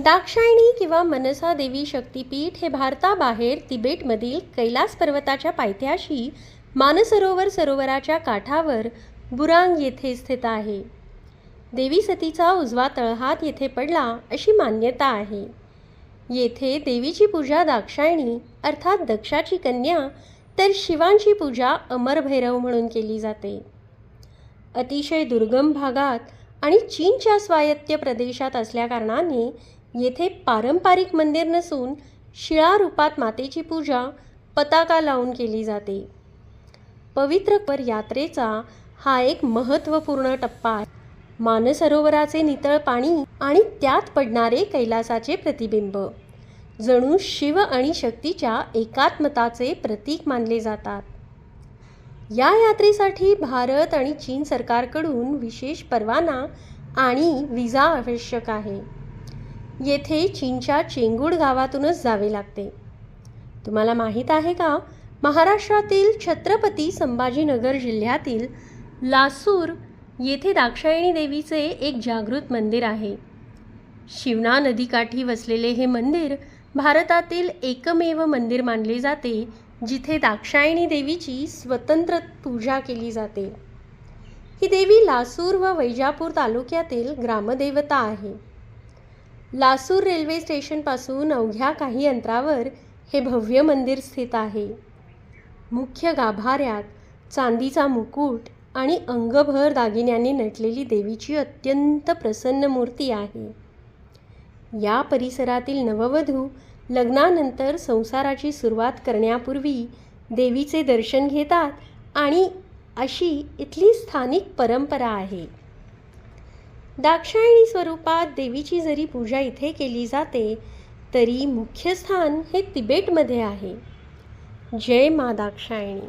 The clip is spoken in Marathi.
दाक्षायणी किंवा मनसा देवी शक्तिपीठ हे भारताबाहेर तिबेटमधील कैलास पर्वताच्या पायथ्याशी मानसरोवर सरोवराच्या काठावर बुरांग येथे स्थित आहे. देवी सतीचा उजवा तळहात येथे पडला अशी मान्यता आहे. येथे देवीची पूजा दाक्षायणी अर्थात दक्षाची कन्या तर शिवांची पूजा अमरभैरव म्हणून केली जाते. अतिशय दुर्गम भागात आणि चीनच्या स्वायत्त प्रदेशात असल्याकारणाने येथे पारंपरिक मंदिर नसून शिळा रूपात मातेची पूजा पताका लावून केली जाते. पवित्र यात्रेचा हा एक महत्त्वपूर्ण टप्पा आहे. मानसरोवराचे नितळ पाणी आणि त्यात पडणारे कैलासाचे प्रतिबिंब जणू शिव आणि शक्तीच्या एकात्मताचे प्रतीक मानले जातात. या यात्रेसाठी भारत आणि चीन सरकारकडून विशेष परवाना आणि विजा आवश्यक आहे. येथे चीनच्या चेंगूड गावातूनच जावे लागते. तुम्हाला माहीत आहे का, महाराष्ट्रातील छत्रपती संभाजीनगर जिल्ह्यातील लासूर येथे दाक्षायणी देवीचे एक जागृत मंदिर आहे. शिवना नदीकाठी वसलेले हे मंदिर भारतातील एकमेव मंदिर मानले जाते जिथे दाक्षायणी देवीची स्वतंत्र पूजा केली जाते. ही देवी लासूर व वैजापूर तालुक्यातील ग्रामदेवता आहे. लासूर रेल्वे स्टेशनपासून अवघ्या काही अंतरावर हे भव्य मंदिर स्थित आहे. मुख्य गाभाऱ्यात चांदीचा मुकुट आणि अंगभर दागिन्यांनी नटलेली देवीची अत्यंत प्रसन्न मूर्ती आहे. या परिसरातील नववधू लग्नानंतर संसाराची सुरुवात करण्यापूर्वी देवीचे दर्शन घेतात आणि अशी इथली स्थानिक परंपरा आहे. दाक्षायणी स्वरूपात देवीची जरी पूजा इथे केली जाते तरी मुख्य स्थान हे तिबेटमध्ये आहे. जय मा दाक्षायणी.